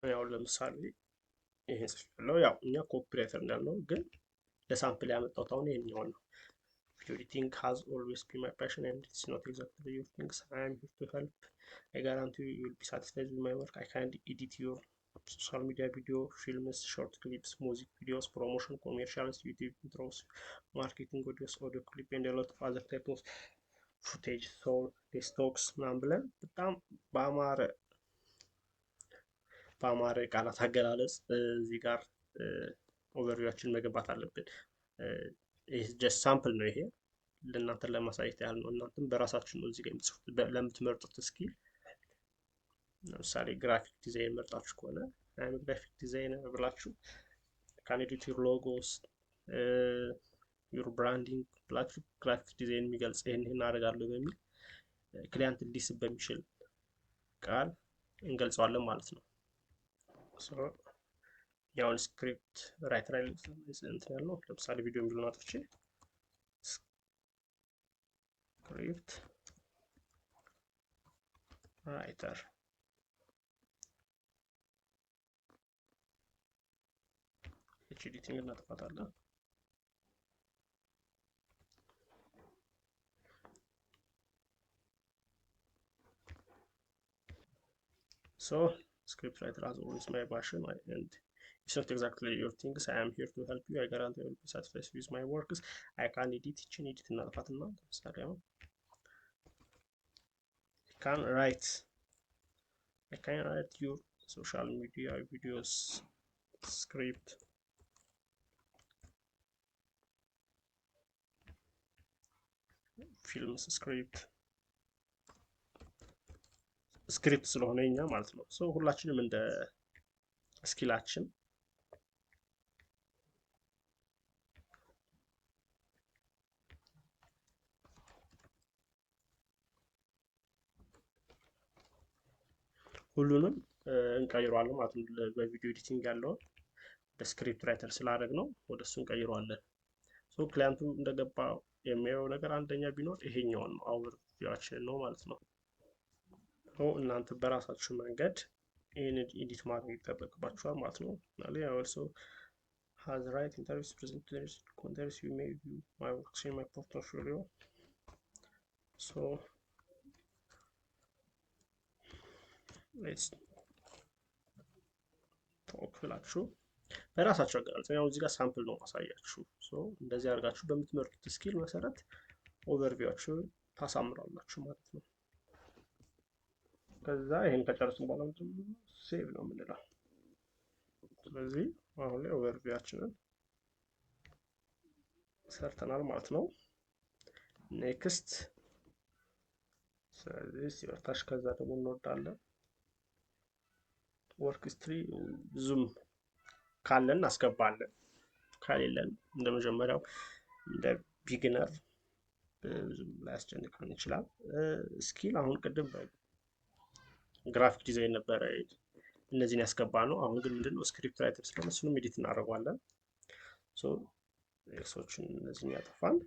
ያው ለምሳሌ ይሄን ስለው ያው እኛ ኮፒራይተር እንዳልነው ግን ለሳምፕል ያመጣሁት አሁን ይሄኛውን ነው። ቪዲዮ ኤዲቲንግ has always been my passion and it's not exactly your things. I am here to help. I guarantee you will be satisfied with my work. I can edit your social media video, films, short clips, music videos, promotion, commercials, YouTube intros, marketing videos, audio clip and a lot of other types of footage. So ስቶክስ ምናምን ብለን በጣም በአማረ ቃላት አገላለጽ እዚህ ጋር ኦቨርቪዋችን መገንባት አለብን። ይህ ጀስት ሳምፕል ነው። ይሄ ለእናንተ ለማሳየት ያህል ነው። እናንተም በራሳችሁ ነው እዚህ ጋር የምትጽፉት ለምትመርጡት ስኪል። ለምሳሌ ግራፊክ ዲዛይን መርጣችሁ ከሆነ ግራፊክ ዲዛይን ብላችሁ ካን ኤዲት ዩር ሎጎስ ዩር ብራንዲንግ ብላችሁ ግራፊክ ዲዛይን የሚገልጽ ይህን አደርጋለሁ በሚል ክሊያንት ሊስብ በሚችል ቃል እንገልጸዋለን ማለት ነው። ያውን ስክሪፕት ራይተር ላይ እንትን ያለው ለምሳሌ ቪዲዮ የሚሉን አጥቼ ስክሪፕት ራይተር ኤዲቲንግ እናጥፋታለን። So script writer has always my passion and it's not exactly your things. I am here to help you. I guarantee I will be satisfied with my works. I can edit እናጥፋትና ለምሳሌ አሁን I can write your social media videos script films ስክሪፕት ስለሆነ እኛ ማለት ነው። ሶ ሁላችንም እንደ ስኪላችን ሁሉንም እንቀይረዋለን ማለት ነው። በቪዲዮ ኤዲቲንግ ያለውን ወደ ስክሪፕት ራይተር ስላደረግ ነው ወደ እሱ እንቀይረዋለን። ሶ ክላይንቱ እንደገባ የሚያየው ነገር አንደኛ ቢኖር ይሄኛውን ነው ኦቨርቪዋችን ነው ማለት ነው። እናንተ በራሳችሁ መንገድ ይህንን ኤዲት ማድረግ ይጠበቅባችኋል ማለት ነው። I also has right interviews presenters contents you may view my works in my portfolio. So let's talk ብላችሁ በራሳችሁ አገላለጽ ያው እዚህ ጋር ሳምፕል ነው ማሳያችሁ። እንደዚህ አድርጋችሁ በምትመርጡት ስኪል መሰረት ኦቨርቪዋችሁ ታሳምራላችሁ ማለት ነው። ከዛ ይሄን ከጨረስን በኋላ ሴቭ ነው የምንለው። ስለዚህ አሁን ላይ ኦቨርቪዋችንን ሰርተናል ማለት ነው። ኔክስት ስለዚህ ሲወርታሽ ከዛ ደግሞ እንወርዳለን። ወርክ ስትሪ ዙም ካለን እናስገባለን፣ ከሌለን እንደመጀመሪያው እንደ ቢግነር ብዙም ላያስጨንቀን ይችላል። ስኪል አሁን ቅድም ግራፊክ ዲዛይን ነበረ እነዚህን ያስገባ ነው። አሁን ግን ምንድነው ስክሪፕት ራይተር ስለሆነ እሱንም ኤዲት እናደርገዋለን። ሶ ኤክሶችን እነዚህን ያጠፋል።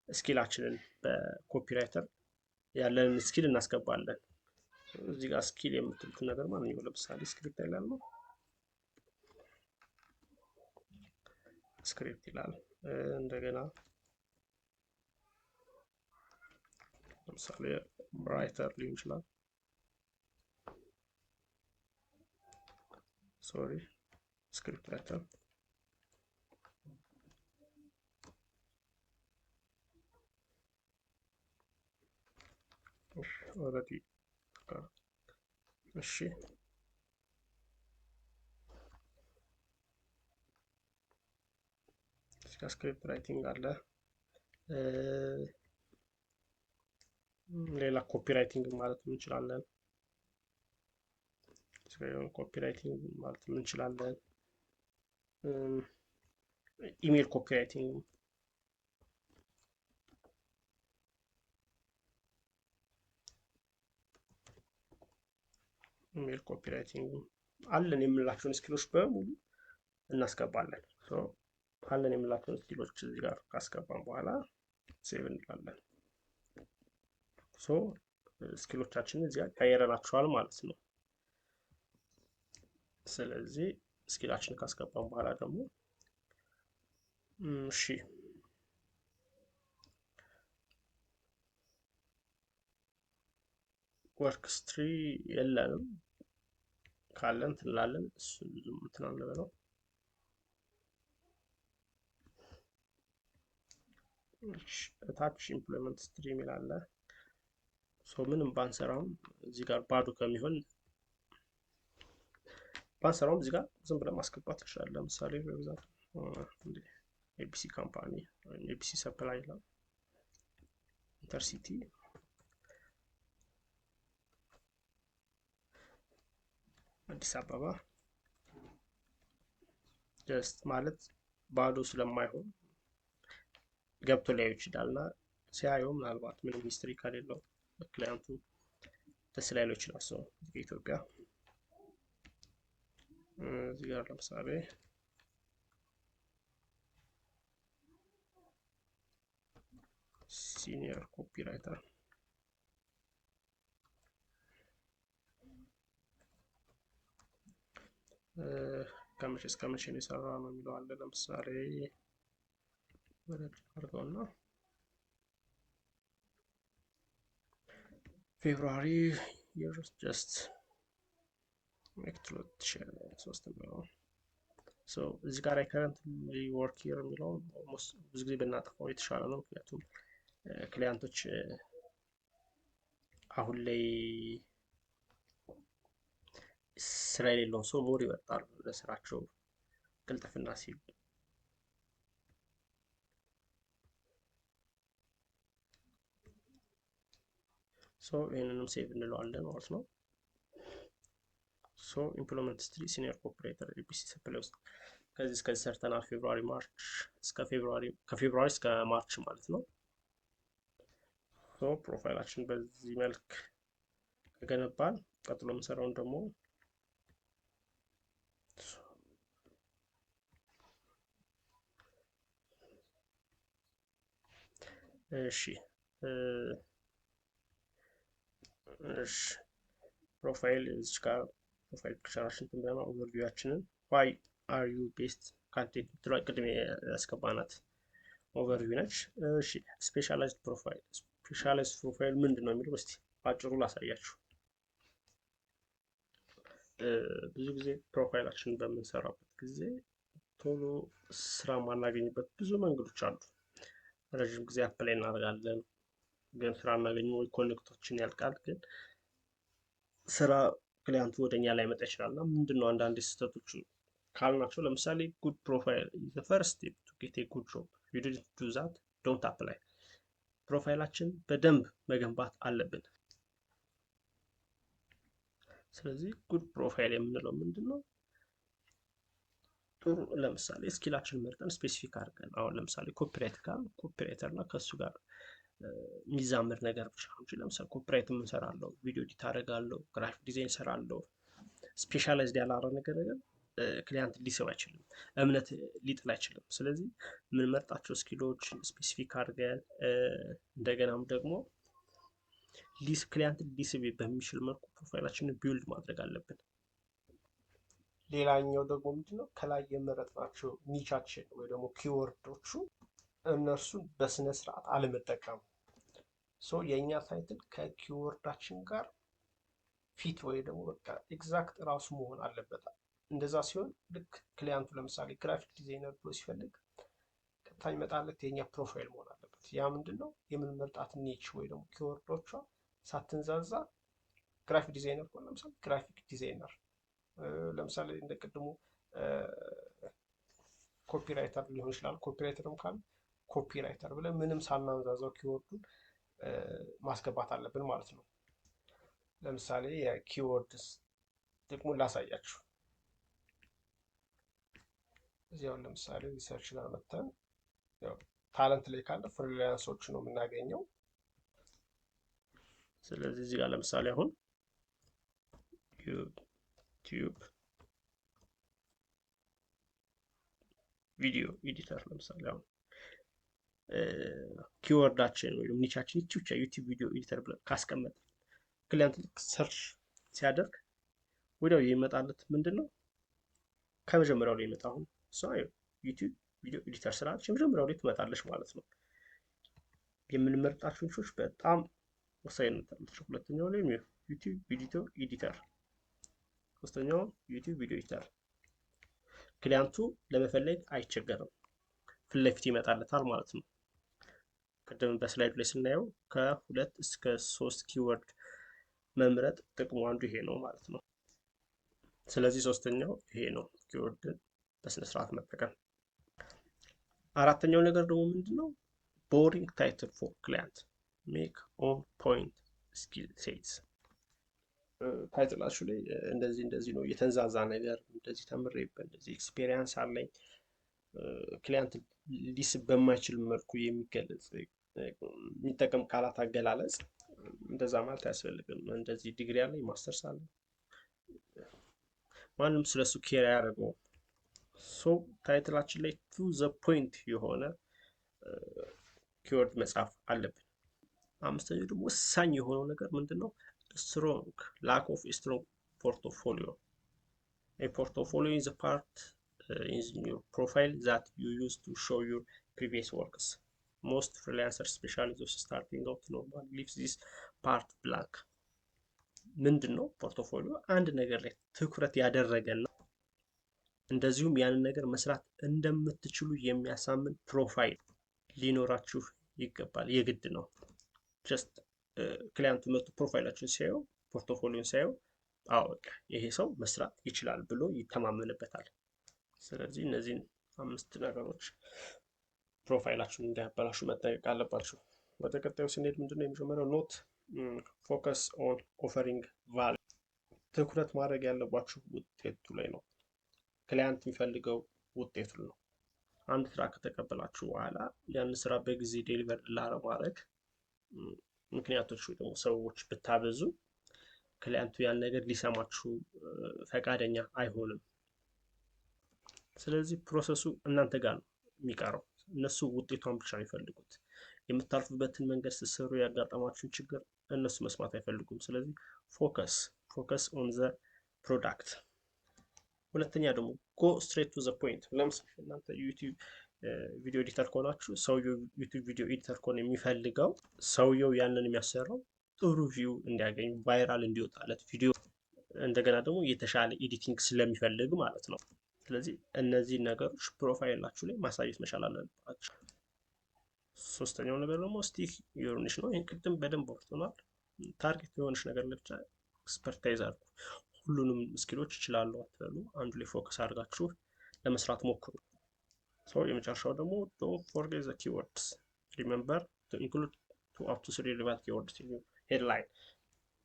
ስኪላችንን በኮፒራይተር ያለንን ስኪል እናስገባለን። እዚህ ጋር ስኪል የምትሉት ነገር ማንኛውም ለምሳሌ ስክሪፕት ይላል ነው ስክሪፕት ይላል። እንደገና ለምሳሌ ራይተር ሊሆን ይችላል። ሶሪ ስክሪፕት ራይተር ኦልሬዲ እሺ ስክሪፕት ራይቲንግ አለ። ሌላ ኮፒራይቲንግ ማለት እንችላለን። ኮፒራይቲንግ ማለት እንችላለን። ኢሜል ኮፒራይቲንግ ኢሜል ኮፒራይቲንግ አለን የምንላቸውን ስኪሎች በሙሉ እናስገባለን። አለን የምንላቸውን ስኪሎች እዚህ ጋር ካስገባን በኋላ ሴቭ እንላለን። ስኪሎቻችንን እዚህ ጋር ቀይረናቸዋል ማለት ነው። ስለዚህ ስኪላችንን ካስገባን በኋላ ደግሞ እሺ ወርክ ስትሪ የለንም፣ ካለን ትላለን እሱ ብዙም እንትን አንበለው። ታች ኢምፕሎይመንት ስትሪም ይላል። ምንም ባንሰራም እዚህ ጋር ባዶ ከሚሆን ባንሰራውም እዚህ ጋር ዝም ብለን ማስገባት ይችላል። ለምሳሌ በብዛት ኤቢሲ ካምፓኒ ወይም ኤቢሲ ሰፕላይ ይላል፣ ኢንተርሲቲ አዲስ አበባ ጀስት ማለት ባዶ ስለማይሆን ገብቶ ሊያዩ ይችላል እና ሲያየው ምናልባት ምንም ሂስትሪ ከሌለው ክላይንቱ ደስ ላይለው ይችላል። ሰው ኢትዮጵያ እዚህ ጋር ለምሳሌ ሲኒየር ኮፒራይተር ከመቼ እስከ መቼ ነው የሰራ ነው የሚለው አለ። ለምሳሌ ወረድ አድርገውና ፌብሩዋሪ years just ኤክትሮት 3 ነው። እዚህ ጋር ከረንትሊ ወርክ ሂር የሚለው ኦልሞስት ብዙ ጊዜ ብናጠፋው የተሻለ ነው። ምክንያቱም ክሊያንቶች አሁን ላይ ስራ የሌለውን ሰው ሞር ይወጣሉ ለስራቸው ቅልጥፍና ሲል። ይህንንም ሴቭ እንለዋለን ማለት ነው። ኢምፕሎይመንት ስትሪ ሲኒየር ኦፕሬተር ኤቢሲ ሰፕላይ ውስጥ ከዚህ እስከዚህ ሰርተናል። ፌብሩዋሪ ማርች እስከ ከፌብሩዋሪ እስከ ማርች ማለት ነው። ፕሮፋይላችን በዚህ መልክ ከገነባን ቀጥሎ የምሰራውን ደግሞ ፕሮፋይል እዚህ ጋር ፕሮፋይል ፒክቸራችን ትንበና ኦቨርቪዋችንን ዋይ አር ዩ ቤስት ካንቴንት ትሏ ቅድም ያስገባናት ኦቨርቪው ነች። ስፔሻላይዝድ ፕሮፋይል ምንድን ነው የሚለው እስቲ ባጭሩ ላሳያችሁ። ብዙ ጊዜ ፕሮፋይላችንን በምንሰራበት ጊዜ ቶሎ ስራ ማናገኝበት ብዙ መንገዶች አሉ። ረዥም ጊዜ አፕላይ እናደርጋለን ግን ስራ እናገኘው ወይ ኮኔክቶችን ያልቃል፣ ግን ስራ ክሊያንቱ ወደኛ ላይ መጣ ይችላል። እና ምንድነው አንዳንድ ስህተቶች ካልናቸው፣ ለምሳሌ ጉድ ፕሮፋይል the first step to get a good job you didn't do that don't apply። ፕሮፋይላችን በደንብ መገንባት አለብን። ስለዚህ ጉድ ፕሮፋይል የምንለው ምንድነው? ጥሩ ለምሳሌ ስኪላችን መርጠን ስፔሲፊክ አድርገን አሁን ለምሳሌ ኮፒራይተር ካል ኮፒራይተር እና ከሱ ጋር የሚዛመድ ነገር ብቻ ነው እንጂ ለምሳሌ ኮፒራይት እንሰራለሁ፣ ቪዲዮ ኤዲት አደርጋለሁ፣ ግራፊክ ዲዛይን እሰራለሁ፣ ስፔሻላይዝድ ያላረ ነገር ክሊያንት ሊስብ አይችልም፣ እምነት ሊጥል አይችልም። ስለዚህ የምንመርጣቸው ስኪሎች ስፔሲፊክ አድርገን እንደገናም ደግሞ ክሊያንት ሊስብ በሚችል መልኩ ፕሮፋይላችንን ቢውልድ ማድረግ አለብን። ሌላኛው ደግሞ ምንድነው ከላይ የመረጥናቸው ኒቻችን ወይ ደግሞ ኪወርዶቹ እነርሱን በስነ ስርዓት አለመጠቀም። የኛ ታይትል ከኪወርዳችን ጋር ፊት ወይ ደግሞ በቃ ኤግዛክት ራሱ መሆን አለበት። እንደዛ ሲሆን ልክ ክሊያንቱ ለምሳሌ ግራፊክ ዲዛይነር ብሎ ሲፈልግ ቀጥታ ይመጣለት የኛ ፕሮፋይል መሆን አለበት። ያ ምንድነው የምንመርጣት ኒች ወይ ደግሞ ኪወርዶቿ ሳትንዛዛ ግራፊክ ዲዛይነር ከሆነ ለምሳሌ ግራፊክ ዲዛይነር፣ ለምሳሌ እንደ ቅድሙ ኮፒራይተር ሊሆን ይችላል። ኮፒራይተርም ካለ ኮፒራይተር ብለን ምንም ሳናንዛዛው ኪወርዱን ማስገባት አለብን ማለት ነው። ለምሳሌ የኪወርድስ ጥቅሙን ላሳያችሁ። እዚያው ለምሳሌ ሪሰርች ጋር መተን ያው ታለንት ላይ ካለ ፍሪላንሶች ነው የምናገኘው። ስለዚህ እዚህ ጋር ለምሳሌ አሁን ዩቲዩብ ቪዲዮ ኤዲተር ለምሳሌ አሁን ኪወርዳችን ወይ ኒቻችን ብቻ ዩቲዩብ ቪዲዮ ኤዲተር ብለን ካስቀመጥን ክሊያንት ሰርች ሲያደርግ ወዲያው የሚመጣለት ምንድን ነው? ከመጀመሪያው ላይ ይመጣ። አሁን እሷ ዩቲዩብ ቪዲዮ ኤዲተር ስላለች የመጀመሪያው ላይ ትመጣለች ማለት ነው። የምንመርጣቸው ልጆች በጣም ወሳኝነት አላቸው። ሁለተኛው ላይ ዩቲዩብ ቪዲዮ ኤዲተር፣ ሶስተኛው ዩቲዩብ ቪዲዮ ኤዲተር። ክሊያንቱ ለመፈለግ አይቸገርም፣ ፊት ለፊት ይመጣለታል ማለት ነው። ቅድም በስላይዱ ላይ ስናየው ከ2 እስከ 3 ኪወርድ መምረጥ ጥቅሙ አንዱ ይሄ ነው ማለት ነው። ስለዚህ ሶስተኛው ይሄ ነው፣ ኪወርድን በስነስርዓት መጠቀም። አራተኛው ነገር ደግሞ ምንድነው? ቦሪንግ ታይትል ፎር ክላይንት ሜክ ኦን ፖይንት ስኪል ሴትስ። ታይትላችሁ ላይ እንደዚህ ነው የተንዛዛ ነገር እንደዚህ ተምሬበት እንደዚህ ኤክስፔሪየንስ አለኝ ክላይንት ሊስብ በማይችል መልኩ የሚገለጽ የሚጠቀም ቃላት አገላለጽ እንደዛ ማለት አያስፈልግም። እንደዚህ ዲግሪ አለኝ ማስተርስ አለኝ ማንም ስለሱ ኬር አያደርገውም። ሶ ታይትላችን ላይ ቱ ዘ ፖይንት የሆነ ኪወርድ መጻፍ አለብን። አምስተኛው ደግሞ ወሳኝ የሆነው ነገር ምንድነው? ስትሮንግ ላክ ኦፍ ስትሮንግ ፖርትፎሊዮ። A portfolio is a part in your profile that you use to show your previous works. Most freelancers, especially those starting out, normally leave this part blank. ምንድነው ፖርትፎሊዮ? አንድ ነገር ላይ ትኩረት ያደረገና እንደዚሁም ያንን ነገር መስራት እንደምትችሉ የሚያሳምን ፕሮፋይል ሊኖራችሁ ይገባል። የግድ ነው። ጀስት ክላይንቱ መጥቶ ፕሮፋይላችሁን ሲያየው ፖርትፎሊዮን ሲያየው አዎ በቃ ይሄ ሰው መስራት ይችላል ብሎ ይተማመንበታል። ስለዚህ እነዚህን 5 ነገሮች ፕሮፋይላችሁን እንዳያበላሹ መጠንቀቅ አለባችሁ። ወደ ቀጣዩ ስንሄድ ምንድነው የመጀመሪያው ኖት ፎከስ ኦን ኦፈሪንግ ቫልዩ። ትኩረት ማድረግ ያለባችሁ ውጤቱ ላይ ነው። ክላይንት የሚፈልገው ውጤቱ ነው። አንድ ስራ ከተቀበላችሁ በኋላ ያን ስራ በጊዜ ዴሊቨር ላለማድረግ ምክንያቶች ወይ ደግሞ ሰዎች ብታበዙ ክላይንቱ ያን ነገር ሊሰማችሁ ፈቃደኛ አይሆንም። ስለዚህ ፕሮሰሱ እናንተ ጋር ነው የሚቀረው። እነሱ ውጤቷን ብቻ ነው የሚፈልጉት። የምታልፉበትን መንገድ ስትሰሩ ያጋጠማችሁን ችግር እነሱ መስማት አይፈልጉም። ስለዚህ ፎከስ ኦን ዘ ፕሮዳክት። ሁለተኛ ደግሞ ጎ ስትሬት ቱ ዘ ፖይንት። ለምሳሌ እናንተ ዩቲዩብ ቪዲዮ ኤዲተር ከሆናችሁ ሰውየው ዩቲዩብ ቪዲዮ ኤዲተር ከሆነ የሚፈልገው ሰውየው ያንን የሚያሰራው ጥሩ ቪው እንዲያገኝ ቫይራል እንዲወጣለት ቪዲዮ እንደገና ደግሞ የተሻለ ኤዲቲንግ ስለሚፈልግ ማለት ነው። ስለዚህ እነዚህ ነገሮች ፕሮፋይላችሁ ላይ ማሳየት መቻል አለባችሁ። ሶስተኛው ነገር ደግሞ ስቲክ ዩር ኒሽ ነው። ይሄን ቅድም በደንብ ወርተናል። ታርጌት የሆነች ነገር ላይ ብቻ ኤክስፐርታይዝ አድርጉ። ሁሉንም ስኪሎች ይችላሉ አትበሉ። አንዱ ላይ ፎከስ አድርጋችሁ ለመስራት ሞክሩ። የመጨረሻው ደግሞ ዶንት ፎርጌት ዘ ኪወርድስ ሪሜምበር ቱ ኢንክሉድ 2 up to 3 ሪሌቫንት ኪወርድስ ኢን ዩር ሄድላይን።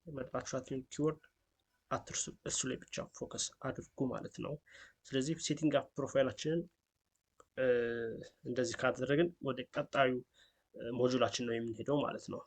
የመረጣችኋትን ኪወርድ አትርሱ። እሱ ላይ ብቻ ፎከስ አድርጉ ማለት ነው። ስለዚህ ሴቲንግ አፕ ፕሮፋይላችንን እንደዚህ ካደረግን ወደ ቀጣዩ ሞጁላችን ነው የምንሄደው ማለት ነው።